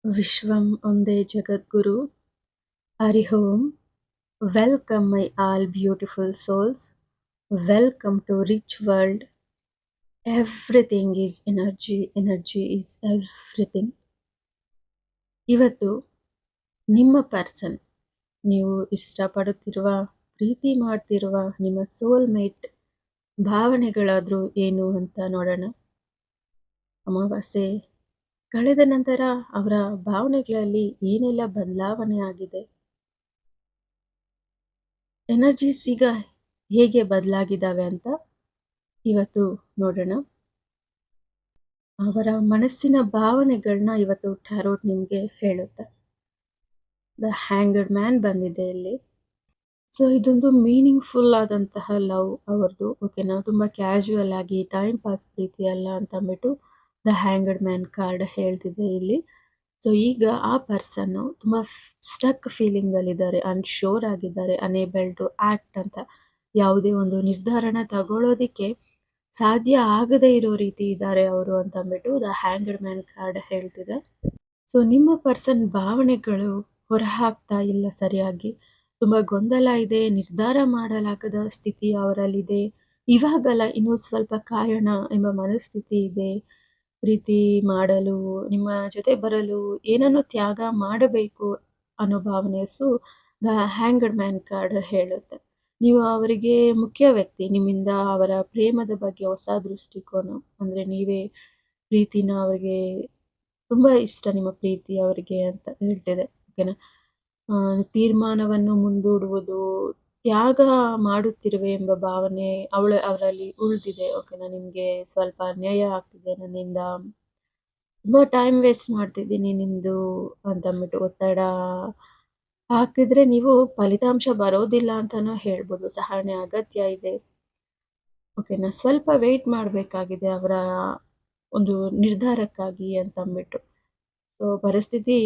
ವಿಶ್ವಂ ಒಂದೇ ಜಗದ್ಗುರು Hari Om. Welcome my all beautiful souls. Welcome to rich world. Everything is energy, energy is everything. ಇವತ್ತು ನಿಮ್ಮ ಪರ್ಸನ್, ನೀವು ಇಷ್ಟಪಡುತ್ತಿರುವ, ಪ್ರೀತಿ ಮಾಡ್ತಿರುವ ನಿಮ್ಮ ಸೋಲ್ಮೇಟ್ ಭಾವನೆಗಳಾದರೂ ಏನು ಅಂತ ನೋಡೋಣ. ಅಮಾವಾಸ್ಯೆ ಕಳೆದ ನಂತರ ಅವರ ಭಾವನೆಗಳಲ್ಲಿ ಏನೆಲ್ಲ ಬದಲಾವಣೆ ಆಗಿದೆ, ಎನರ್ಜೀಸ್ ಈಗ ಹೇಗೆ ಬದಲಾಗಿದ್ದಾವೆ ಅಂತ ಇವತ್ತು ನೋಡೋಣ. ಅವರ ಮನಸ್ಸಿನ ಭಾವನೆಗಳನ್ನ ಇವತ್ತು ಟ್ಯಾರೋಟ್ ನಿಮಗೆ ಹೇಳುತ್ತೆ. ದ ಹ್ಯಾಂಗರ್ಡ್ ಮ್ಯಾನ್ ಬಂದಿದೆ ಇಲ್ಲಿ. ಸೊ ಇದೊಂದು ಮೀನಿಂಗ್ಫುಲ್ ಆದಂತಹ ಲವ್ ಅವ್ರದ್ದು. ಓಕೆನಾ, ತುಂಬ ಕ್ಯಾಶುವಲ್ ಆಗಿ ಟೈಮ್ ಪಾಸ್ ಪ್ರೀತಿ ಅಲ್ಲ ಅಂತ ಅಂದ್ಬಿಟ್ಟು ದ ಹ್ಯಾಂಗರ್ಡ್ ಮ್ಯಾನ್ ಕಾರ್ಡ್ ಹೇಳ್ತಿದೆ ಇಲ್ಲಿ. ಸೊ ಈಗ ಆ ಪರ್ಸನ್ನು ತುಂಬ ಸ್ಟಕ್ ಫೀಲಿಂಗಲ್ಲಿದ್ದಾರೆ, ಅನ್ಶೋರ್ ಆಗಿದ್ದಾರೆ, ಅನೇಬಲ್ ಟು ಆ್ಯಕ್ಟ್ ಅಂತ. ಯಾವುದೇ ಒಂದು ನಿರ್ಧಾರನ ತಗೊಳ್ಳೋದಕ್ಕೆ ಸಾಧ್ಯ ಆಗದೇ ಇರೋ ರೀತಿ ಇದ್ದಾರೆ ಅವರು ಅಂತ ಅಂದ್ಬಿಟ್ಟು ದ ಹ್ಯಾಂಗರ್ಡ್ ಮ್ಯಾನ್ ಕಾರ್ಡ್ ಹೇಳ್ತಿದೆ. ಸೊ ನಿಮ್ಮ ಪರ್ಸನ್ ಭಾವನೆಗಳು ಹೊರಹಾಕ್ತಾ ಇಲ್ಲ ಸರಿಯಾಗಿ. ತುಂಬ ಗೊಂದಲ ಇದೆ, ನಿರ್ಧಾರ ಮಾಡಲಾಗದ ಸ್ಥಿತಿ ಅವರಲ್ಲಿದೆ. ಇವಾಗಲ್ಲ, ಇನ್ನೂ ಸ್ವಲ್ಪ ಕಾಯೋಣ ಎಂಬ ಮನಸ್ಥಿತಿ ಇದೆ. ಪ್ರೀತಿ ಮಾಡಲು, ನಿಮ್ಮ ಜೊತೆ ಬರಲು, ಏನನ್ನು ತ್ಯಾಗ ಮಾಡಬೇಕು ಅನ್ನೋ ಭಾವನೆ ದ ಹ್ಯಾಂಗರ್ಡ್ ಮ್ಯಾನ್ ಕಾರ್ಡ್ ಹೇಳುತ್ತೆ. ನೀವು ಅವರಿಗೆ ಮುಖ್ಯ ವ್ಯಕ್ತಿ. ನಿಮ್ಮಿಂದ ಅವರ ಪ್ರೇಮದ ಬಗ್ಗೆ ಹೊಸ ದೃಷ್ಟಿಕೋನ, ಅಂದರೆ ನೀವೇ ಪ್ರೀತಿನ ಅವರಿಗೆ ತುಂಬ ಇಷ್ಟ, ನಿಮ್ಮ ಪ್ರೀತಿ ಅವರಿಗೆ ಅಂತ ಹೇಳ್ತಿದೆ. ಓಕೆನಾ, ತೀರ್ಮಾನವನ್ನು ಮುಂದೂಡುವುದು, ತ್ಯಾಗ ಮಾಡುತ್ತಿರುವೆ ಎಂಬ ಭಾವನೆ ಅವರಲ್ಲಿ ಉಳಿದಿದೆ. ಓಕೆನಾ, ನಿಮಗೆ ಸ್ವಲ್ಪ ಅನ್ಯಾಯ ಆಗ್ತಿದೆ, ನನ್ನಿಂದ ತುಂಬ ಟೈಮ್ ವೇಸ್ಟ್ ಮಾಡ್ತಿದ್ದೀನಿ ನಿಮ್ಮದು ಅಂತಂದ್ಬಿಟ್ಟು ಒತ್ತಡ ಹಾಕಿದ್ರೆ ನೀವು ಫಲಿತಾಂಶ ಬರೋದಿಲ್ಲ ಅಂತಲೂ ಹೇಳ್ಬೋದು. ಸಹನೆ ಅಗತ್ಯ ಇದೆ. ಓಕೆನಾ, ಸ್ವಲ್ಪ ವೆಯ್ಟ್ ಮಾಡಬೇಕಾಗಿದೆ ಅವರ ಒಂದು ನಿರ್ಧಾರಕ್ಕಾಗಿ ಅಂತಂದ್ಬಿಟ್ಟು. ಸೊ ಪರಿಸ್ಥಿತಿ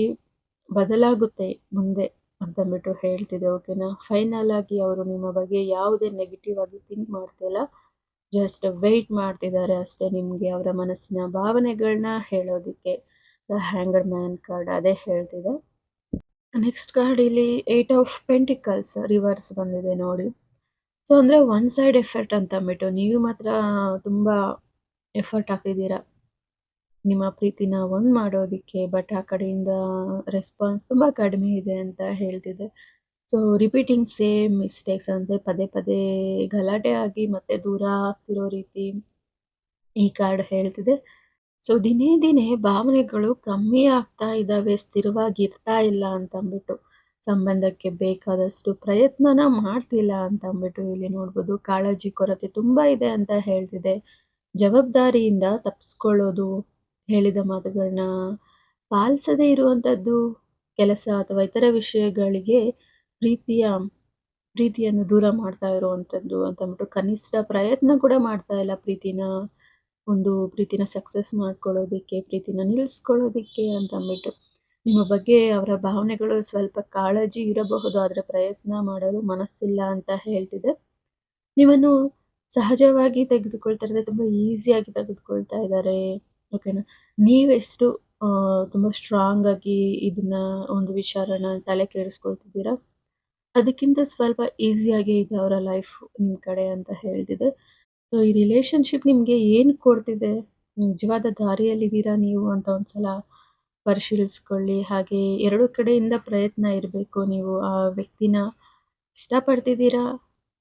ಬದಲಾಗುತ್ತೆ ಮುಂದೆ ಅಂತಂದ್ಬಿಟ್ಟು ಹೇಳ್ತಿದೆ. ಓಕೆನಾ, ಫೈನಲ್ ಆಗಿ ಅವರು ನಿಮ್ಮ ಬಗ್ಗೆ ಯಾವುದೇ ನೆಗೆಟಿವ್ ಆಗಿ ಥಿಂಕ್ ಮಾಡ್ತಿಲ್ಲ, ಜಸ್ಟ್ ವೆಯ್ಟ್ ಮಾಡ್ತಿದ್ದಾರೆ ಅಷ್ಟೇ, ನಿಮಗೆ ಅವರ ಮನಸ್ಸಿನ ಭಾವನೆಗಳನ್ನ ಹೇಳೋದಕ್ಕೆ. ದ ಹ್ಯಾಂಗರ್ಡ್ ಮ್ಯಾನ್ ಕಾರ್ಡ್ ಅದೇ ಹೇಳ್ತಿದೆ. ನೆಕ್ಸ್ಟ್ ಕಾರ್ಡ್ ಇಲ್ಲಿ 8 ಆಫ್ ಪೆಂಟಿಕಲ್ಸ್ ರಿವರ್ಸ್ ಬಂದಿದೆ ನೋಡಿ. ಸೊ ಅಂದರೆ ಒನ್ ಸೈಡ್ ಎಫರ್ಟ್ ಅಂತ ಅಂದ್ಬಿಟ್ಟು ನೀವು ಮಾತ್ರ ತುಂಬ ಎಫರ್ಟ್ ಹಾಕಿದ್ದೀರಾ ನಿಮ್ಮ ಪ್ರೀತಿನ ಒಂದು ಮಾಡೋದಕ್ಕೆ, ಬಟ್ ಆ ಕಡೆಯಿಂದ ರೆಸ್ಪಾನ್ಸ್ ತುಂಬ ಕಡಿಮೆ ಇದೆ ಅಂತ ಹೇಳ್ತಿದೆ. ಸೊ ರಿಪೀಟಿಂಗ್ ಸೇಮ್ ಮಿಸ್ಟೇಕ್ಸ್, ಅಂದರೆ ಪದೇ ಪದೇ ಗಲಾಟೆ ಆಗಿ ಮತ್ತೆ ದೂರ ಆಗ್ತಿರೋ ರೀತಿ ಈ ಕಾರ್ಡ್ ಹೇಳ್ತಿದೆ. ಸೊ ದಿನೇ ದಿನೇ ಭಾವನೆಗಳು ಕಮ್ಮಿ ಆಗ್ತಾ ಇದ್ದಾವೆ, ಸ್ಥಿರವಾಗಿರ್ತಾ ಇಲ್ಲ ಅಂತ ಅಂದ್ಬಿಟ್ಟು. ಸಂಬಂಧಕ್ಕೆ ಬೇಕಾದಷ್ಟು ಪ್ರಯತ್ನನ ಮಾಡ್ತಿಲ್ಲ ಅಂತ ಅಂದ್ಬಿಟ್ಟು ಇಲ್ಲಿ ನೋಡ್ಬೋದು. ಕಾಳಜಿ ಕೊರತೆ ತುಂಬ ಇದೆ ಅಂತ ಹೇಳ್ತಿದೆ. ಜವಾಬ್ದಾರಿಯಿಂದ ತಪ್ಪಿಸ್ಕೊಳ್ಳೋದು, ಹೇಳಿದ ಮಾತುಗಳನ್ನ ಪಾಲಿಸದೇ ಇರುವಂಥದ್ದು, ಕೆಲಸ ಅಥವಾ ಇತರ ವಿಷಯಗಳಿಗೆ ಪ್ರೀತಿಯನ್ನು ದೂರ ಮಾಡ್ತಾ ಇರುವಂಥದ್ದು ಅಂತ ಅಂದ್ಬಿಟ್ಟು, ಕನಿಷ್ಠ ಪ್ರಯತ್ನ ಕೂಡ ಮಾಡ್ತಾ ಇಲ್ಲ ಪ್ರೀತಿನ ಸಕ್ಸಸ್ ಮಾಡ್ಕೊಳ್ಳೋದಕ್ಕೆ, ಪ್ರೀತಿನ ನಿಲ್ಲಿಸ್ಕೊಳ್ಳೋದಕ್ಕೆ ಅಂತ ಅಂದ್ಬಿಟ್ಟು. ನಿಮ್ಮ ಬಗ್ಗೆ ಅವರ ಭಾವನೆಗಳು ಸ್ವಲ್ಪ ಕಾಳಜಿ ಇರಬಹುದು, ಆದರೆ ಪ್ರಯತ್ನ ಮಾಡಲು ಮನಸ್ಸಿಲ್ಲ ಅಂತ ಹೇಳ್ತಿದೆ. ನೀವನ್ನು ಸಹಜವಾಗಿ ತೆಗೆದುಕೊಳ್ತಾ ಇದ್ದಾರೆ, ತುಂಬ ಈಸಿಯಾಗಿ ತೆಗೆದುಕೊಳ್ತಾ ಇದ್ದಾರೆ. ಓಕೆನಾ, ನೀವೆಷ್ಟು ತುಂಬ ಸ್ಟ್ರಾಂಗ್ ಆಗಿ ಇದನ್ನ ಒಂದು ವಿಚಾರನ ತಲೆ ಕೆಡಿಸ್ಕೊಳ್ತಿದ್ದೀರಾ, ಅದಕ್ಕಿಂತ ಸ್ವಲ್ಪ ಈಸಿಯಾಗಿ ಇದೆ ಅವರ ಲೈಫ್ ನಿಮ್ಮ ಕಡೆ ಅಂತ ಹೇಳ್ತಿದೆ. ಸೊ ಈ ರಿಲೇಶನ್ಶಿಪ್ ನಿಮಗೆ ಏನು ಕೊಡ್ತಿದೆ, ನಿಜವಾದ ದಾರಿಯಲ್ಲಿದ್ದೀರಾ ನೀವು ಅಂತ ಒಂದ್ಸಲ ಪರಿಶೀಲಿಸ್ಕೊಳ್ಳಿ. ಹಾಗೆ ಎರಡು ಕಡೆಯಿಂದ ಪ್ರಯತ್ನ ಇರಬೇಕು. ನೀವು ಆ ವ್ಯಕ್ತಿನ ಇಷ್ಟಪಡ್ತಿದ್ದೀರಾ,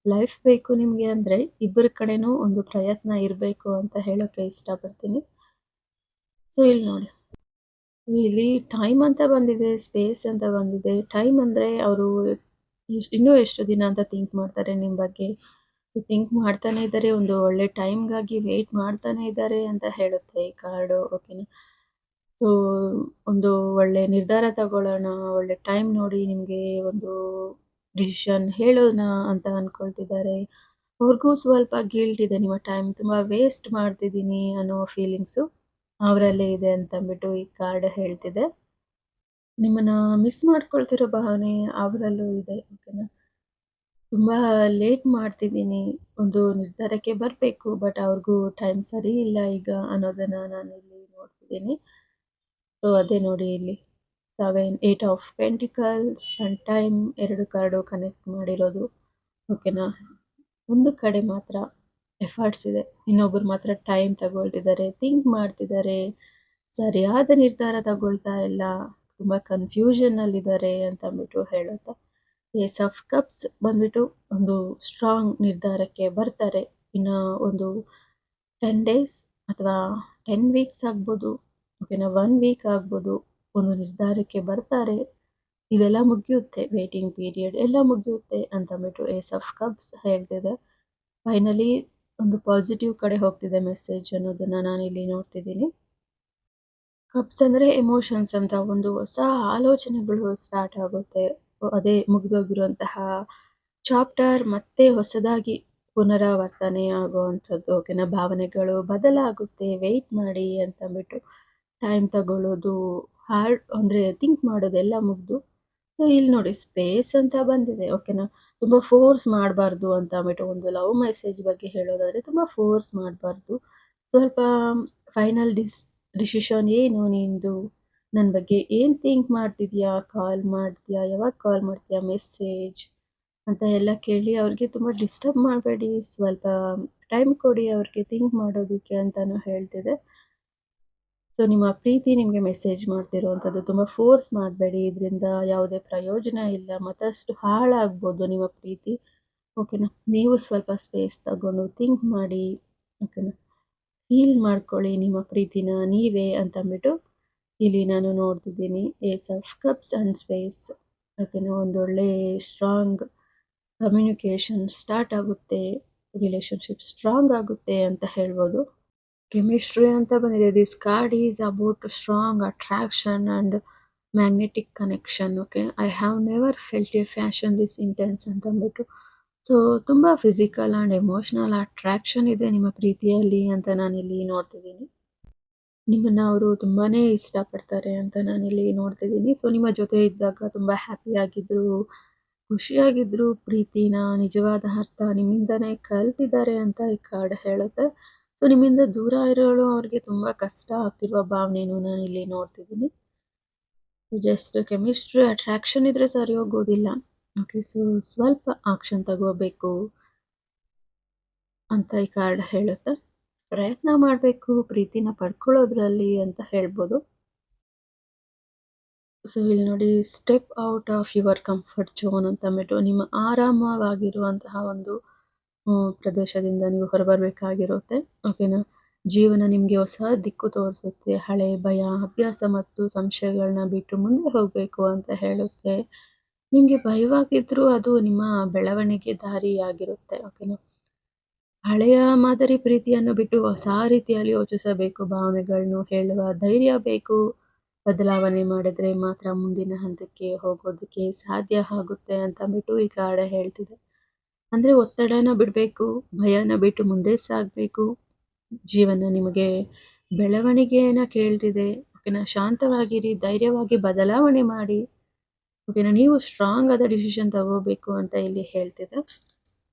ಲೈಫ್ ಬೇಕು ನಿಮಗೆ ಅಂದರೆ ಇಬ್ಬರ ಕಡೆನೂ ಒಂದು ಪ್ರಯತ್ನ ಇರಬೇಕು ಅಂತ ಹೇಳೋಕ್ಕೆ ಇಷ್ಟಪಡ್ತೀನಿ. ಸೊ ಇಲ್ಲಿ ನೋಡಿ, ಇಲ್ಲಿ ಟೈಮ್ ಅಂತ ಬಂದಿದೆ, ಸ್ಪೇಸ್ ಅಂತ ಬಂದಿದೆ. ಟೈಮ್ ಅಂದರೆ ಅವರು ಇನ್ನೂ ಎಷ್ಟು ದಿನ ಅಂತ ಥಿಂಕ್ ಮಾಡ್ತಾರೆ ನಿಮ್ಮ ಬಗ್ಗೆ. ಥಿಂಕ್ ಮಾಡ್ತಾನೆ ಇದ್ದಾರೆ, ಒಂದು ಒಳ್ಳೆ ಟೈಮ್ಗಾಗಿ ವೆಯ್ಟ್ ಮಾಡ್ತಾನೆ ಇದ್ದಾರೆ ಅಂತ ಹೇಳುತ್ತೆ ಈ ಕಾರ್ಡು. ಓಕೆನಾ, ಸೊ ಒಂದು ಒಳ್ಳೆ ನಿರ್ಧಾರ ತಗೊಳ್ಳೋಣ, ಒಳ್ಳೆ ಟೈಮ್ ನೋಡಿ ನಿಮಗೆ ಒಂದು ಡಿಸಿಷನ್ ಹೇಳೋಣ ಅಂತ ಅಂದ್ಕೊಳ್ತಿದ್ದಾರೆ. ಅವ್ರಿಗೂ ಸ್ವಲ್ಪ ಗಿಲ್ಟ್ ಇದೆ, ನಿಮ್ಮ ಟೈಮ್ ತುಂಬ ವೇಸ್ಟ್ ಮಾಡ್ತಿದ್ದೀನಿ ಅನ್ನೋ ಫೀಲಿಂಗ್ಸು ಅವರಲ್ಲೇ ಇದೆ ಅಂತಂದ್ಬಿಟ್ಟು ಈ ಕಾರ್ಡ್ ಹೇಳ್ತಿದೆ. ನಿಮ್ಮನ್ನು ಮಿಸ್ ಮಾಡ್ಕೊಳ್ತಿರೋ ಭಾವನೆ ಅವರಲ್ಲೂ ಇದೆ. ಓಕೆನಾ, ತುಂಬ ಲೇಟ್ ಮಾಡ್ತಿದ್ದೀನಿ, ಒಂದು ನಿರ್ಧಾರಕ್ಕೆ ಬರಬೇಕು, ಬಟ್ ಅವ್ರಿಗೂ ಟೈಮ್ ಸರಿ ಇಲ್ಲ ಈಗ ಅನ್ನೋದನ್ನು ನಾನು ಇಲ್ಲಿ ನೋಡ್ತಿದ್ದೀನಿ. ಸೊ ಅದೇ ನೋಡಿ ಇಲ್ಲಿ 7 8 of pentacles and time 2 card connect ಮಾಡಿರೋದು. ಓಕೆನಾ. ಒಂದು ಕಡೆ ಮಾತ್ರ ಎಫರ್ಟ್ಸ್ ಇದೆ, ಇನ್ನೊಬ್ರು ಮಾತ್ರ ಟೈಮ್ ತಗೊಳ್ತಿದ್ದಾರೆ, ಥಿಂಕ್ ಮಾಡ್ತಿದ್ದಾರೆ, ಸರಿಯಾದ ನಿರ್ಧಾರ ತಗೊಳ್ತಾ ಇಲ್ಲ, ತುಂಬ ಕನ್ಫ್ಯೂಷನ್ನಲ್ಲಿದ್ದಾರೆ ಅಂತ ಅಂದ್ಬಿಟ್ಟು ಹೇಳುತ್ತೆ. ಏಸ್ ಆಫ್ ಕಪ್ಸ್ ಬಂದ್ಬಿಟ್ಟು ಒಂದು ಸ್ಟ್ರಾಂಗ್ ನಿರ್ಧಾರಕ್ಕೆ ಬರ್ತಾರೆ. ಇನ್ನು ಒಂದು 10 ಡೇಸ್ ಅಥವಾ 10 ವೀಕ್ಸ್ ಆಗ್ಬೋದು, ಓಕೆನಾ, 1 ವೀಕ್ ಆಗ್ಬೋದು, ಒಂದು ನಿರ್ಧಾರಕ್ಕೆ ಬರ್ತಾರೆ. ಇದೆಲ್ಲ ಮುಗಿಯುತ್ತೆ, ವೇಟಿಂಗ್ ಪೀರಿಯಡ್ ಎಲ್ಲ ಮುಗಿಯುತ್ತೆ ಅಂತ ಅಂದ್ಬಿಟ್ಟು ಏಸ್ ಆಫ್ ಕಪ್ಸ್ ಹೇಳ್ತಿದೆ. ಫೈನಲಿ ಒಂದು ಪಾಸಿಟಿವ್ ಕಡೆ ಹೋಗ್ತಿದೆ ಮೆಸೇಜ್ ಅನ್ನೋದನ್ನ ನಾನಿಲ್ಲಿ ನೋಡ್ತಿದ್ದೀನಿ. ಕಪ್ಸ್ ಅಂದರೆ ಎಮೋಷನ್ಸ್ ಅಂತ ಒಂದು ಹೊಸ ಆಲೋಚನೆಗಳು ಸ್ಟಾರ್ಟ್ ಆಗುತ್ತೆ. ಅದೇ ಮುಗಿದೋಗಿರುವಂತಹ ಚಾಪ್ಟರ್ ಮತ್ತೆ ಹೊಸದಾಗಿ ಪುನರಾವರ್ತನೆ ಆಗುವಂಥದ್ದು. ಓಕೆನಾ. ಭಾವನೆಗಳು ಬದಲಾಗುತ್ತೆ, ವೆಯ್ಟ್ ಮಾಡಿ ಅಂತ ಅಂದ್ಬಿಟ್ಟು ಟೈಮ್ ತಗೊಳ್ಳೋದು, ಹಾರ್ಡ್ ಅಂದರೆ ಥಿಂಕ್ ಮಾಡೋದೆಲ್ಲ ಮುಗಿದು, ಸೊ ಇಲ್ಲಿ ನೋಡಿ ಸ್ಪೇಸ್ ಅಂತ ಬಂದಿದೆ. ಓಕೆನಾ. ತುಂಬ ಫೋರ್ಸ್ ಮಾಡಬಾರ್ದು ಅಂತ ಅಂದ್ಬಿಟ್ಟು ಒಂದು ಲವ್ ಮೆಸೇಜ್ ಬಗ್ಗೆ ಹೇಳೋದಾದರೆ ತುಂಬ ಫೋರ್ಸ್ ಮಾಡಬಾರ್ದು. ಸ್ವಲ್ಪ ಫೈನಲ್ ಡಿಸಿಷನ್ ಏನು ನಿಂದು, ನನ್ನ ಬಗ್ಗೆ ಏನು ಥಿಂಕ್ ಮಾಡ್ತಿದ್ಯಾ, ಕಾಲ್ ಮಾಡ್ತೀಯಾ, ಯಾವಾಗ ಕಾಲ್ ಮಾಡ್ತೀಯಾ, ಮೆಸೇಜ್ ಅಂತ ಎಲ್ಲ ಕೇಳಿ ಅವ್ರಿಗೆ ತುಂಬ ಡಿಸ್ಟರ್ಬ್ ಮಾಡಬೇಡಿ. ಸ್ವಲ್ಪ ಟೈಮ್ ಕೊಡಿ ಅವ್ರಿಗೆ ಥಿಂಕ್ ಮಾಡೋದಕ್ಕೆ ಅಂತಲೂ ಹೇಳ್ತಿದೆ. ಸೊ ನಿಮ್ಮ ಪ್ರೀತಿ ನಿಮಗೆ ಮೆಸೇಜ್ ಮಾಡ್ತಿರುವಂಥದ್ದು, ತುಂಬ ಫೋರ್ಸ್ ಮಾಡಬೇಡಿ, ಇದರಿಂದ ಯಾವುದೇ ಪ್ರಯೋಜನ ಇಲ್ಲ, ಮತ್ತಷ್ಟು ಹಾಳಾಗ್ಬೋದು ನಿಮ್ಮ ಪ್ರೀತಿ. ಓಕೆನಾ. ನೀವು ಸ್ವಲ್ಪ ಸ್ಪೇಸ್ ತಗೊಂಡು ಥಿಂಕ್ ಮಾಡಿ, ಓಕೆನಾ, ಫೀಲ್ ಮಾಡ್ಕೊಳ್ಳಿ ನಿಮ್ಮ ಪ್ರೀತಿನ ನೀವೇ ಅಂತ ಅಂದ್ಬಿಟ್ಟು ಇಲ್ಲಿ ನಾನು ನೋಡ್ತಿದ್ದೀನಿ. Ace of cups and space. ಓಕೆನಾ. ಒಂದೊಳ್ಳೆ ಸ್ಟ್ರಾಂಗ್ ಕಮ್ಯುನಿಕೇಷನ್ ಸ್ಟಾರ್ಟ್ ಆಗುತ್ತೆ, ರಿಲೇಷನ್ಶಿಪ್ ಸ್ಟ್ರಾಂಗ್ ಆಗುತ್ತೆ ಅಂತ ಹೇಳ್ಬೋದು. ಕೆಮಿಸ್ಟ್ರಿ ಅಂತ ಬಂದಿದೆ. This card is about strong attraction and magnetic connection. Okay. I have never felt a passion this intense ಅಂತ ಅಂದ್ಬಿಟ್ಟು, ಸೊ ತುಂಬ ಫಿಸಿಕಲ್ ಆ್ಯಂಡ್ ಎಮೋಷ್ನಲ್ ಅಟ್ರಾಕ್ಷನ್ ಇದೆ ನಿಮ್ಮ ಪ್ರೀತಿಯಲ್ಲಿ ಅಂತ ನಾನಿಲ್ಲಿ ನೋಡ್ತಿದ್ದೀನಿ. ನಿಮ್ಮನ್ನು ಅವರು ತುಂಬಾ ಇಷ್ಟಪಡ್ತಾರೆ ಅಂತ ನಾನಿಲ್ಲಿ ನೋಡ್ತಿದ್ದೀನಿ. ಸೊ ನಿಮ್ಮ ಜೊತೆ ಇದ್ದಾಗ ತುಂಬ ಹ್ಯಾಪಿಯಾಗಿದ್ದರು, ಖುಷಿಯಾಗಿದ್ದರು, ಪ್ರೀತಿನ ನಿಜವಾದ ಅರ್ಥ ನಿಮ್ಮಿಂದನೇ ಕಲ್ತಿದ್ದಾರೆ ಅಂತ ಈ ಕಾರ್ಡ್ ಹೇಳುತ್ತೆ. ಸೊ ನಿಮ್ಮಿಂದ ದೂರ ಇರೋಳು ಅವ್ರಿಗೆ ತುಂಬ ಕಷ್ಟ ಆಗ್ತಿರುವ ಭಾವನೆನೂ ನಾನಿಲ್ಲಿ ನೋಡ್ತಿದ್ದೀನಿ. ಜಸ್ಟ್ ಕೆಮಿಸ್ಟ್ರಿ ಅಟ್ರಾಕ್ಷನ್ ಇದ್ರೆ ಸರಿ ಹೋಗೋದಿಲ್ಲ. ಓಕೆ. ಸೊ ಸ್ವಲ್ಪ ಆಕ್ಷನ್ ತಗೋಬೇಕು ಅಂತ ಈ ಕಾರ್ಡ್ ಹೇಳುತ್ತೆ. ಪ್ರಯತ್ನ ಮಾಡಬೇಕು ಪ್ರೀತಿನ ಪಡ್ಕೊಳ್ಳೋದ್ರಲ್ಲಿ ಅಂತ ಹೇಳ್ಬೋದು. ಸೊ ಇಲ್ಲಿ ನೋಡಿ, step out of your comfort zone ಅಂತ ಅಂದ್ಬಿಟ್ಟು ನಿಮ್ಮ ಆರಾಮವಾಗಿರುವಂತಹ ಒಂದು ಪ್ರದೇಶದಿಂದ ನೀವು ಹೊರಬರಬೇಕಾಗಿರುತ್ತೆ. ಓಕೆನಾ. ಜೀವನ ನಿಮಗೆ ಹೊಸ ದಿಕ್ಕು ತೋರಿಸುತ್ತೆ. ಹಳೆ ಭಯ, ಅಭ್ಯಾಸ ಮತ್ತು ಸಂಶಯಗಳನ್ನ ಬಿಟ್ಟು ಮುಂದೆ ಹೋಗಬೇಕು ಅಂತ ಹೇಳುತ್ತೆ. ನಿಮಗೆ ಭಯವಾಗಿದ್ದರೂ ಅದು ನಿಮ್ಮ ಬೆಳವಣಿಗೆ ದಾರಿಯಾಗಿರುತ್ತೆ. ಓಕೆನಾ. ಹಳೆಯ ಮಾದರಿ ಪ್ರೀತಿಯನ್ನು ಬಿಟ್ಟು ಹೊಸ ರೀತಿಯಲ್ಲಿ ಯೋಚಿಸಬೇಕು, ಭಾವನೆಗಳನ್ನು ಹೇಳುವ ಧೈರ್ಯ ಬೇಕು. ಬದಲಾವಣೆ ಮಾಡಿದ್ರೆ ಮಾತ್ರ ಮುಂದಿನ ಹಂತಕ್ಕೆ ಹೋಗೋದಕ್ಕೆ ಸಾಧ್ಯ ಆಗುತ್ತೆ ಅಂತ ಅಂದ್ಬಿಟ್ಟು ಈ ಕಾರ್ಡ್ ಹೇಳ್ತಿದೆ. ಅಂದರೆ ಒತ್ತಡನ ಬಿಡಬೇಕು, ಭಯನ ಬಿಟ್ಟು ಮುಂದೆ ಸಾಗಬೇಕು. ಜೀವನ ನಿಮಗೆ ಬೆಳವಣಿಗೆಯನ್ನು ಕೇಳ್ತಿದೆ. ಓಕೆನಾ. ಶಾಂತವಾಗಿರಿ, ಧೈರ್ಯವಾಗಿ ಬದಲಾವಣೆ ಮಾಡಿ. ಓಕೆನಾ. ನೀವು ಸ್ಟ್ರಾಂಗ್ ಆದ ಡಿಸಿಷನ್ ತಗೋಬೇಕು ಅಂತ ಇಲ್ಲಿ ಹೇಳ್ತಿದೆ.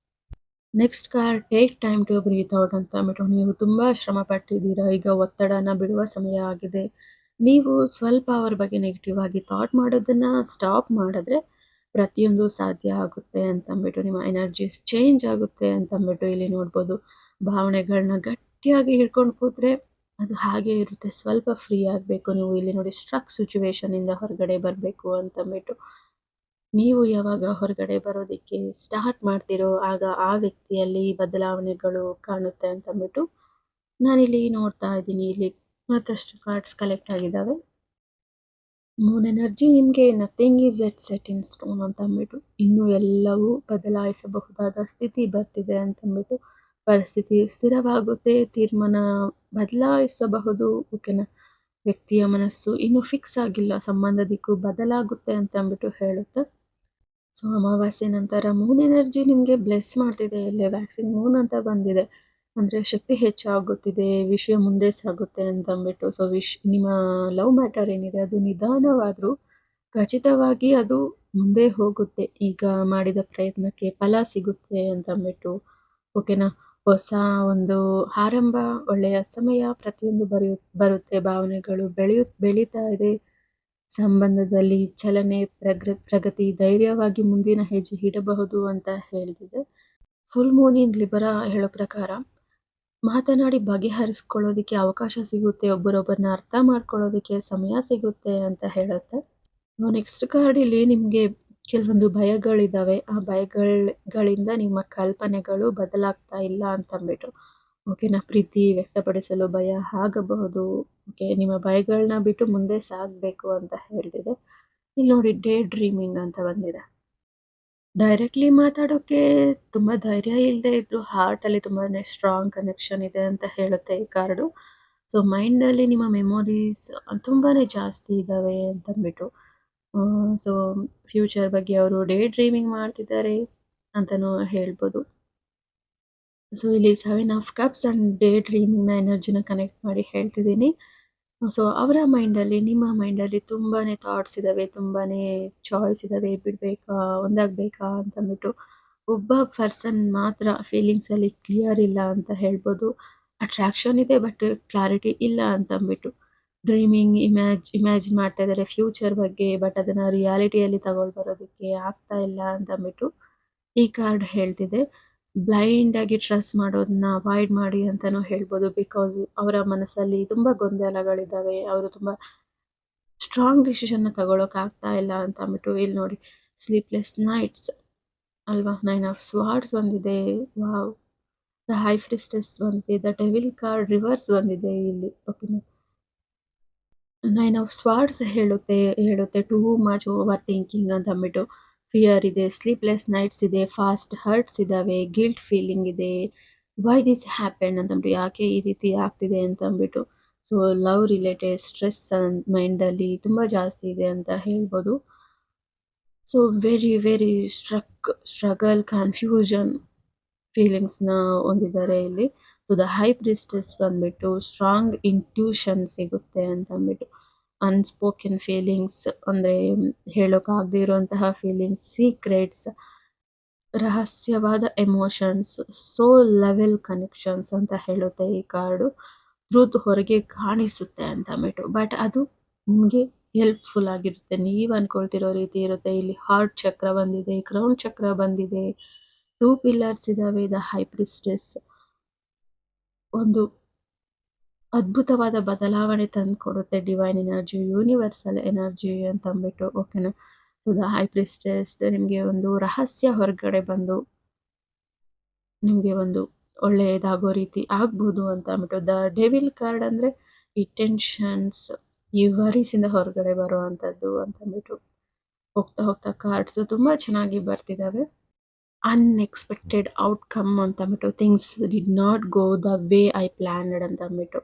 Next card, take time to breathe out ಅಂತ ಅಂದ್ಬಿಟ್ಟು, ನೀವು ತುಂಬ ಶ್ರಮ ಪಟ್ಟಿದ್ದೀರಾ, ಈಗ ಒತ್ತಡನ ಬಿಡುವ ಸಮಯ ಆಗಿದೆ. ನೀವು ಸ್ವಲ್ಪ ಅವ್ರ ಬಗ್ಗೆ ನೆಗೆಟಿವ್ ಆಗಿ ಥಾಟ್ ಮಾಡೋದನ್ನು ಸ್ಟಾಪ್ ಮಾಡಿದ್ರೆ ಪ್ರತಿಯೊಂದು ಸಾಧ್ಯ ಆಗುತ್ತೆ ಅಂತ ಅಂದ್ಬಿಟ್ಟು, ನಿಮ್ಮ ಎನರ್ಜಿ ಚೇಂಜ್ ಆಗುತ್ತೆ ಅಂತ ಅಂದ್ಬಿಟ್ಟು ಇಲ್ಲಿ ನೋಡ್ಬೋದು. ಭಾವನೆಗಳನ್ನ ಗಟ್ಟಿಯಾಗಿ ಹಿಡ್ಕೊಂಡು ಕೂತ್ರೆ ಅದು ಹಾಗೇ ಇರುತ್ತೆ. ಸ್ವಲ್ಪ ಫ್ರೀ ಆಗಬೇಕು ನೀವು. ಇಲ್ಲಿ ನೋಡಿ, ಸ್ಟ್ರಕ್ ಸಿಚುವೇಶನಿಂದ ಹೊರಗಡೆ ಬರಬೇಕು ಅಂತಂದ್ಬಿಟ್ಟು, ನೀವು ಯಾವಾಗ ಹೊರಗಡೆ ಬರೋದಕ್ಕೆ ಸ್ಟಾರ್ಟ್ ಮಾಡ್ತೀರೋ ಆಗ ಆ ವ್ಯಕ್ತಿಯಲ್ಲಿ ಬದಲಾವಣೆಗಳು ಕಾಣುತ್ತೆ ಅಂತಂದ್ಬಿಟ್ಟು ನಾನಿಲ್ಲಿ ನೋಡ್ತಾ ಇದ್ದೀನಿ. ಇಲ್ಲಿ ಮತ್ತಷ್ಟು ಕಾರ್ಡ್ಸ್ ಕಲೆಕ್ಟ್ ಆಗಿದ್ದಾವೆ. ಮೂನ್ ಎನರ್ಜಿ ನಿಮಗೆ nothing is set in stone ಅಂತ ಅಂದ್ಬಿಟ್ಟು, ಇನ್ನೂ ಎಲ್ಲವೂ ಬದಲಾಯಿಸಬಹುದಾದ ಸ್ಥಿತಿ ಬರ್ತಿದೆ ಅಂತಂದ್ಬಿಟ್ಟು, ಪರಿಸ್ಥಿತಿ ಸ್ಥಿರವಾಗುತ್ತೆ, ತೀರ್ಮಾನ ಬದಲಾಯಿಸಬಹುದು. ಓಕೆನಾ. ವ್ಯಕ್ತಿಯ ಮನಸ್ಸು ಇನ್ನೂ ಫಿಕ್ಸ್ ಆಗಿಲ್ಲ, ಸಂಬಂಧ ದಿಕ್ಕು ಬದಲಾಗುತ್ತೆ ಅಂತ ಅಂದ್ಬಿಟ್ಟು ಹೇಳುತ್ತೆ. ಸೊ ಅಮಾವಾಸ್ಯೆ ನಂತರ ಮೂನ್ ಎನರ್ಜಿ ನಿಮಗೆ ಬ್ಲೆಸ್ ಮಾಡ್ತಿದೆ. ಇಲ್ಲೇ ವ್ಯಾಕ್ಸಿನ್ ಮೂನ್ ಅಂತ ಬಂದಿದೆ, ಅಂದರೆ ಶಕ್ತಿ ಹೆಚ್ಚಾಗುತ್ತಿದೆ, ವಿಷಯ ಮುಂದೆ ಸಾಗುತ್ತೆ ಅಂತ ಅಂದ್ಬಿಟ್ಟು. ಸೊ ನಿಮ್ಮ ಲವ್ ಮ್ಯಾಟರ್ ಏನಿದೆ ಅದು ನಿಧಾನವಾದರೂ ಖಚಿತವಾಗಿ ಅದು ಮುಂದೆ ಹೋಗುತ್ತೆ. ಈಗ ಮಾಡಿದ ಪ್ರಯತ್ನಕ್ಕೆ ಫಲ ಸಿಗುತ್ತೆ ಅಂತ ಅಂದ್ಬಿಟ್ಟು. ಓಕೆನಾ. ಹೊಸ ಒಂದು ಆರಂಭ, ಒಳ್ಳೆಯ ಸಮಯ, ಪ್ರತಿಯೊಂದು ಬರುತ್ತೆ. ಭಾವನೆಗಳು ಬೆಳೀತಾ ಇದೆ, ಸಂಬಂಧದಲ್ಲಿ ಚಲನೆ, ಪ್ರಗತಿ, ಧೈರ್ಯವಾಗಿ ಮುಂದಿನ ಹೆಜ್ಜೆ ಇಡಬಹುದು ಅಂತ ಹೇಳ್ತಿದೆ. ಫುಲ್ ಮೂನ್ ಇನ್ ಲಿಬರ ಹೇಳೋ ಪ್ರಕಾರ ಮಾತನಾಡಿ ಬಗೆಹರಿಸ್ಕೊಳ್ಳೋದಕ್ಕೆ ಅವಕಾಶ ಸಿಗುತ್ತೆ, ಒಬ್ಬರೊಬ್ಬರನ್ನ ಅರ್ಥ ಮಾಡ್ಕೊಳ್ಳೋದಕ್ಕೆ ಸಮಯ ಸಿಗುತ್ತೆ ಅಂತ ಹೇಳುತ್ತೆ. ನೆಕ್ಸ್ಟ್ ಕಾರ್ಡಲ್ಲಿ ನಿಮಗೆ ಕೆಲವೊಂದು ಭಯಗಳಿದ್ದಾವೆ. ಆ ಗಳಿಂದ ನಿಮ್ಮ ಕಲ್ಪನೆಗಳು ಬದಲಾಗ್ತಾ ಇಲ್ಲ ಅಂತಂದ್ಬಿಟ್ಟು. ಓಕೆನಾ? ಪ್ರೀತಿ ವ್ಯಕ್ತಪಡಿಸಲು ಭಯ ಆಗಬಹುದು. ಓಕೆ, ನಿಮ್ಮ ಭಯಗಳನ್ನ ಬಿಟ್ಟು ಮುಂದೆ ಸಾಗಬೇಕು ಅಂತ ಹೇಳ್ತಿದೆ. ಇಲ್ಲಿ ನೋಡಿ ಡೇ ಡ್ರೀಮಿಂಗ್ ಅಂತ ಬಂದಿದೆ. ಡೈರೆಕ್ಟ್ಲಿ ಮಾತಾಡೋಕೆ ತುಂಬ ಧೈರ್ಯ ಇಲ್ಲದೆ ಇದ್ರು ಹಾರ್ಟಲ್ಲಿ ತುಂಬಾನೇ ಸ್ಟ್ರಾಂಗ್ ಕನೆಕ್ಷನ್ ಇದೆ ಅಂತ ಹೇಳುತ್ತೆ ಈ ಕಾರ್ಡು. ಸೊ ಮೈಂಡಲ್ಲಿ ನಿಮ್ಮ ಮೆಮೊರೀಸ್ ತುಂಬಾನೇ ಜಾಸ್ತಿ ಇದ್ದಾವೆ ಅಂತಂದ್ಬಿಟ್ಟು. ಸೊ ಫ್ಯೂಚರ್ ಬಗ್ಗೆ ಅವರು ಡೇ ಡ್ರೀಮಿಂಗ್ ಮಾಡ್ತಿದ್ದಾರೆ ಅಂತಲೂ ಹೇಳ್ಬೋದು. ಸೊ ಇಲ್ಲಿ 7 ಆಫ್ ಕಪ್ಸ್ ಆ್ಯಂಡ್ ಡೇ ಡ್ರೀಮಿಂಗ್ನ ಎನರ್ಜಿನ ಕನೆಕ್ಟ್ ಮಾಡಿ ಹೇಳ್ತಿದ್ದೀನಿ. ಸೊ ಅವರ ಮೈಂಡಲ್ಲಿ, ನಿಮ್ಮ ಮೈಂಡಲ್ಲಿ ತುಂಬಾ ಥಾಟ್ಸ್ ಇದ್ದಾವೆ, ತುಂಬಾ ಚಾಯ್ಸ್ ಇದ್ದಾವೆ. ಬಿಡಬೇಕಾ, ಒಂದಾಗಬೇಕಾ ಅಂತಂದ್ಬಿಟ್ಟು. ಒಬ್ಬ ಪರ್ಸನ್ ಮಾತ್ರ ಫೀಲಿಂಗ್ಸಲ್ಲಿ ಕ್ಲಿಯರ್ ಇಲ್ಲ ಅಂತ ಹೇಳ್ಬೋದು. ಅಟ್ರಾಕ್ಷನ್ ಇದೆ ಬಟ್ ಕ್ಲಾರಿಟಿ ಇಲ್ಲ ಅಂತಂದ್ಬಿಟ್ಟು. ಡ್ರೀಮಿಂಗ್ ಇಮ್ಯಾಜಿನ್ ಮಾಡ್ತಾ ಇದ್ದಾರೆ ಫ್ಯೂಚರ್ ಬಗ್ಗೆ, ಬಟ್ ಅದನ್ನು ರಿಯಾಲಿಟಿಯಲ್ಲಿ ಬರೋದಕ್ಕೆ ಆಗ್ತಾ ಇಲ್ಲ ಅಂತಂದ್ಬಿಟ್ಟು ಈ ಕಾರ್ಡ್ ಹೇಳ್ತಿದೆ. ಬ್ಲೈಂಡ್ ಆಗಿ ಟ್ರಸ್ಟ್ ಮಾಡೋದನ್ನ ಅವಾಯ್ಡ್ ಮಾಡಿ ಅಂತಲೂ ಹೇಳ್ಬೋದು. ಬಿಕಾಸ್ ಅವರ ಮನಸ್ಸಲ್ಲಿ ತುಂಬ ಗೊಂದಲಗಳಿದ್ದಾವೆ. ಅವರು ತುಂಬ ಸ್ಟ್ರಾಂಗ್ ಡಿಸಿಷನ್ನ ಆಗ್ತಾ ಇಲ್ಲ ಅಂತ ಅಂದ್ಬಿಟ್ಟು. ಇಲ್ಲಿ ನೋಡಿ ಸ್ಲೀಪ್ಲೆಸ್ ನೈಟ್ಸ್ ಅಲ್ವಾ, 9 ಆಫ್ ಸ್ವಾರ್ಡ್ಸ್ ಬಂದಿದೆ. ವಾವ್, ದ ಹೈ ಪ್ರಿಸ್ಟೆಸ್ ಬಂದಿದೆ, ದ ಡೆವಿಲ್ ಕಾರ್ಡ್ ರಿವರ್ಸ್ ಬಂದಿದೆ ಇಲ್ಲಿ. ಓಕೆನಾ? 9 ಆಫ್ ಸ್ವಾರ್ಡ್ಸ್ ಹೇಳುತ್ತೆ ಟೂ ಮಚ್ ಓವರ್ ಥಿಂಕಿಂಗ್ ಅಂತ ಅಂದ್ಬಿಟ್ಟು. ಫಿಯರ್ ಇದೆ, ಸ್ಲೀಪ್ಲೆಸ್ ನೈಟ್ಸ್ ಇದೆ, ಫಾಸ್ಟ್ ಹರ್ಟ್ಸ್ ಇದ್ದಾವೆ, ಗಿಲ್ಟ್ ಫೀಲಿಂಗ್ ಇದೆ. ವೈ ದಿಸ್ ಹ್ಯಾಪನ್ ಅಂತಂದ್ಬಿಟ್ಟು, ಯಾಕೆ ಈ ರೀತಿ ಆಗ್ತಿದೆ ಅಂತ ಅಂದ್ಬಿಟ್ಟು. ಸೊ ಲವ್ ರಿಲೇಟೆಡ್ ಸ್ಟ್ರೆಸ್ ಮೈಂಡಲ್ಲಿ ತುಂಬ ಜಾಸ್ತಿ ಇದೆ ಅಂತ ಹೇಳ್ಬೋದು. ಸೊ ವೆರಿ ಸ್ಟ್ರಗಲ್, ಕನ್ಫ್ಯೂಷನ್ ಫೀಲಿಂಗ್ಸ್ನ ಹೊಂದಿದ್ದಾರೆ ಇಲ್ಲಿ. ಸೊ ದ ಹೈ ಪ್ರಿಸ್ಟೆಸ್ ಬಂದ್ಬಿಟ್ಟು ಸ್ಟ್ರಾಂಗ್ ಇಂಟ್ಯೂಷನ್ ಸಿಗುತ್ತೆ ಅಂತ ಅಂದ್ಬಿಟ್ಟು. ಅನ್ಸ್ಪೋಕನ್ ಫೀಲಿಂಗ್ಸ್ ಅಂದರೆ ಹೇಳೋಕ್ಕಾಗದೇ ಇರುವಂತಹ ಫೀಲಿಂಗ್ಸ್, ಸೀಕ್ರೆಟ್ಸ್, ರಹಸ್ಯವಾದ ಎಮೋಷನ್ಸ್, ಸೋಲ್ ಲೆವೆಲ್ ಕನೆಕ್ಷನ್ಸ್ ಅಂತ ಹೇಳುತ್ತೆ ಈ ಕಾರ್ಡು. ಟ್ರೂತ್ ಹೊರಗೆ ಕಾಣಿಸುತ್ತೆ ಅಂತ ಅಂದ್ಬಿಟ್ಟು, ಬಟ್ ಅದು ನಿಮಗೆ ಹೆಲ್ಪ್ಫುಲ್ ಆಗಿರುತ್ತೆ, ನೀವು ಅನ್ಕೊಳ್ತಿರೋ ರೀತಿ ಇರುತ್ತೆ. ಇಲ್ಲಿ ಹಾರ್ಟ್ ಚಕ್ರ ಬಂದಿದೆ, ಕ್ರೌನ್ ಚಕ್ರ ಬಂದಿದೆ, 2 ಪಿಲ್ಲರ್ಸ್ ಇದ್ದಾವೆ. ದ ಹೈ ಪ್ರಿಸ್ಟೆಸ್ ಒಂದು ಅದ್ಭುತವಾದ ಬದಲಾವಣೆ ತಂದುಕೊಡುತ್ತೆ, ಡಿವೈನ್ ಎನರ್ಜಿ, ಯೂನಿವರ್ಸಲ್ ಎನರ್ಜಿ ಅಂತ ಅಂದ್ಬಿಟ್ಟು. ಓಕೆನಾ? ಸೊ ದ ಹೈ ಪ್ರಿಸ್ಟೆಸ್ ನಿಮಗೆ ಒಂದು ರಹಸ್ಯ ಹೊರಗಡೆ ಬಂದು ನಿಮಗೆ ಒಂದು ಒಳ್ಳೆಯದಾಗೋ ರೀತಿ ಆಗ್ಬೋದು ಅಂತ ಅಂದ್ಬಿಟ್ಟು. ದ ಡೆವಿಲ್ ಕಾರ್ಡ್ ಅಂದರೆ ಈ ಟೆನ್ಷನ್ಸ್, ಈ ವರೀಸಿಂದ ಹೊರಗಡೆ ಬರುವಂಥದ್ದು ಅಂತಂದ್ಬಿಟ್ಟು. ಹೋಗ್ತಾ ಕಾರ್ಡ್ಸ್ ತುಂಬ ಚೆನ್ನಾಗಿ ಬರ್ತಿದ್ದಾವೆ. ಅನ್ಎಕ್ಸ್ಪೆಕ್ಟೆಡ್ ಔಟ್ಕಮ್ ಅಂತ ಅಂದ್ಬಿಟ್ಟು, things did not go the way I planned ಅಂತ ಅಂದ್ಬಿಟ್ಟು.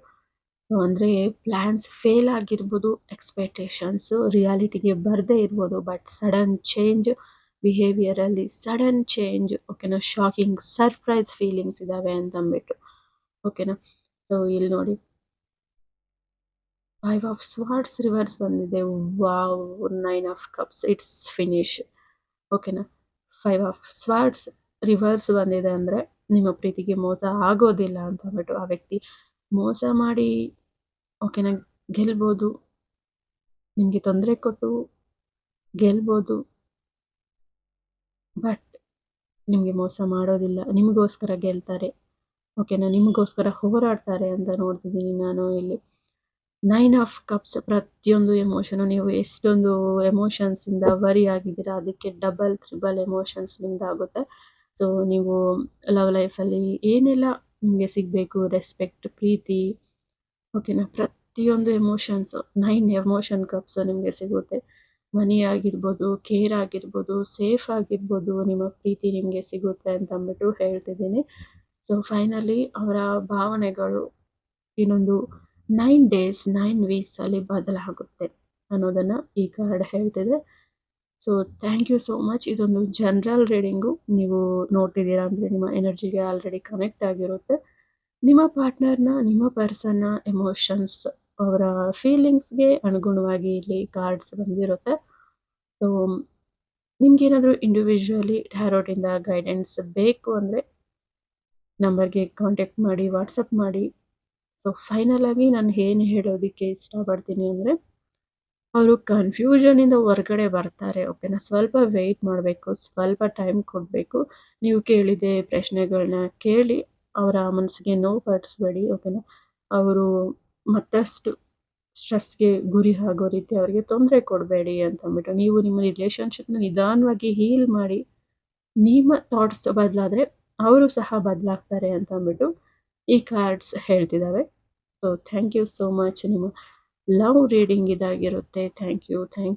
ಸೊ ಅಂದರೆ ಪ್ಲ್ಯಾನ್ಸ್ ಫೇಲ್ ಆಗಿರ್ಬೋದು, ಎಕ್ಸ್ಪೆಕ್ಟೇಷನ್ಸು ರಿಯಾಲಿಟಿಗೆ ಬರದೇ ಇರ್ಬೋದು, ಬಟ್ ಸಡನ್ ಚೇಂಜ್ ಬಿಹೇವಿಯರಲ್ಲಿ, ಸಡನ್ ಚೇಂಜ್. ಓಕೆನಾ? ಶಾಕಿಂಗ್ ಸರ್ಪ್ರೈಸ್ ಫೀಲಿಂಗ್ಸ್ ಇದ್ದಾವೆ ಅಂತ ಅಂದ್ಬಿಟ್ಟು. ಓಕೆನಾ? ಸೊ ಇಲ್ಲಿ ನೋಡಿ 5 ಆಫ್ ಸ್ವಾರ್ಡ್ಸ್ ರಿವರ್ಸ್ ಬಂದಿದೆ. Wow, 9 of cups, it's finish. ಓಕೆನಾ? 5 ಆಫ್ ಸ್ವಾರ್ಡ್ಸ್ ರಿವರ್ಸ್ ಬಂದಿದೆ ಅಂದರೆ ನಿಮ್ಮ ಪ್ರೀತಿಗೆ ಮೋಸ ಆಗೋದಿಲ್ಲ ಅಂತ ಅಂದ್ಬಿಟ್ಟು. ಆ ವ್ಯಕ್ತಿ ಮೋಸ ಮಾಡಿ ಓಕೆನಾ ಗೆಲ್ಬೋದು, ನಿಮಗೆ ತೊಂದರೆ ಕೊಟ್ಟು ಗೆಲ್ಬೋದು, ಬಟ್ ನಿಮಗೆ ಮೋಸ ಮಾಡೋದಿಲ್ಲ, ನಿಮಗೋಸ್ಕರ ಗೆಲ್ತಾರೆ. ಓಕೆನಾ? ನಿಮಗೋಸ್ಕರ ಹೋರಾಡ್ತಾರೆ ಅಂತ ನೋಡ್ತಿದ್ದೀನಿ ನಾನು ಇಲ್ಲಿ. 9 ಆಫ್ ಕಪ್ಸ್, ಪ್ರತಿಯೊಂದು ಎಮೋಷನು, ನೀವು ಎಷ್ಟೊಂದು ಎಮೋಷನ್ಸಿಂದ ವರಿ ಆಗಿದ್ದೀರಾ, ಅದಕ್ಕೆ ಡಬಲ್ ತ್ರಿಬಲ್ ಎಮೋಷನ್ಸ್ ನಿಮ್ದು ಆಗುತ್ತೆ. ಸೊ ನೀವು ಲವ್ ಲೈಫಲ್ಲಿ ಏನೆಲ್ಲ ನಿಮಗೆ ಸಿಗಬೇಕು, ರೆಸ್ಪೆಕ್ಟ್, ಪ್ರೀತಿ, ಓಕೆನಾ, ಪ್ರತಿಯೊಂದು ಎಮೋಷನ್ಸು 9 ಎಮೋಷನ್ ಕಪ್ಸು ನಿಮಗೆ ಸಿಗುತ್ತೆ. ಮನಿ ಆಗಿರ್ಬೋದು, ಕೇರ್ ಆಗಿರ್ಬೋದು, ಸೇಫ್ ಆಗಿರ್ಬೋದು, ನಿಮ್ಮ ಪ್ರೀತಿ ನಿಮಗೆ ಸಿಗುತ್ತೆ ಅಂತ ಅಂದ್ಬಿಟ್ಟು ಹೇಳ್ತಿದ್ದೀನಿ. ಸೊ ಫೈನಲಿ ಅವರ ಭಾವನೆಗಳು ಇನ್ನೊಂದು 9 ಡೇಸ್ 9 ವೀಕ್ಸಲ್ಲಿ ಬದಲಾಗುತ್ತೆ ಅನ್ನೋದನ್ನು ಈ ಕಾರ್ಡ್ ಹೇಳ್ತಿದೆ. So thank you so much. ಇದೊಂದು ಜನರಲ್ ರೀಡಿಂಗು. ನೀವು ನೋಡ್ತಿದ್ದೀರಾ ಅಂದರೆ ನಿಮ್ಮ ಎನರ್ಜಿಗೆ ಆಲ್ರೆಡಿ ಕನೆಕ್ಟ್ ಆಗಿರುತ್ತೆ. ನಿಮ್ಮ ಪಾರ್ಟ್ನರ್ನ, ನಿಮ್ಮ ಪರ್ಸನ್ನ ಎಮೋಷನ್ಸ್, ಅವರ ಫೀಲಿಂಗ್ಸ್ಗೆ ಅನುಗುಣವಾಗಿ ಇಲ್ಲಿ ಕಾರ್ಡ್ಸ್ ಬಂದಿರುತ್ತೆ. ಸೊ ನಿಮಗೇನಾದರೂ ಇಂಡಿವಿಜುವಲಿ ಟ್ಯಾರೋಟಿಂದ ಗೈಡೆನ್ಸ್ ಬೇಕು ಅಂದರೆ ನಂಬರ್ಗೆ ಕಾಂಟ್ಯಾಕ್ಟ್ ಮಾಡಿ, ವಾಟ್ಸಪ್ ಮಾಡಿ. ಸೊ ಫೈನಲ್ ಆಗಿ ನಾನು ಏನು ಹೇಳೋದಕ್ಕೆ ಇಷ್ಟಪಡ್ತೀನಿ ಅಂದರೆ, ಅವರು ಕನ್‌ಫ್ಯೂಷನಿಂದ ಹೊರಗಡೆ ಬರ್ತಾರೆ ಓಕೆನಾ. ಸ್ವಲ್ಪ ವೆಯ್ಟ್ ಮಾಡಬೇಕು, ಸ್ವಲ್ಪ ಟೈಮ್ ಕೊಡಬೇಕು. ನೀವು ಕೇಳಿದ ಪ್ರಶ್ನೆಗಳನ್ನ ಕೇಳಿ ಅವರ ಮನಸ್ಸಿಗೆ ನೋವು ಪಡಿಸ್ಬೇಡಿ ಓಕೆನಾ. ಅವರು ಮತ್ತಷ್ಟು ಸ್ಟ್ರೆಸ್‌ಗೆ ಗುರಿ ಆಗೋ ರೀತಿ ಅವರಿಗೆ ತೊಂದರೆ ಕೊಡಬೇಡಿ ಅಂತ ಅಂದ್ಬಿಟ್ಟು, ನೀವು ನಿಮ್ಮ ರಿಲೇಶನ್‌ಶಿಪ್‌ನ ನಿಧಾನವಾಗಿ ಹೀಲ್ ಮಾಡಿ, ನಿಮ್ಮ ಥಾಟ್ಸ್ ಬದಲಾದ್ರೆ ಅವರು ಸಹ ಬದಲಾಗ್ತಾರೆ ಅಂತ ಅಂದ್ಬಿಟ್ಟು ಈ ಕಾರ್ಡ್ಸ್ ಹೇಳ್ತಿದ್ದಾವೆ. So thank you so much. ನಿಮ್ಮ ಲವ್ ರೀಡಿಂಗ್ ಇದಾಗಿರುತ್ತೆ. Thank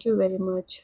you very much.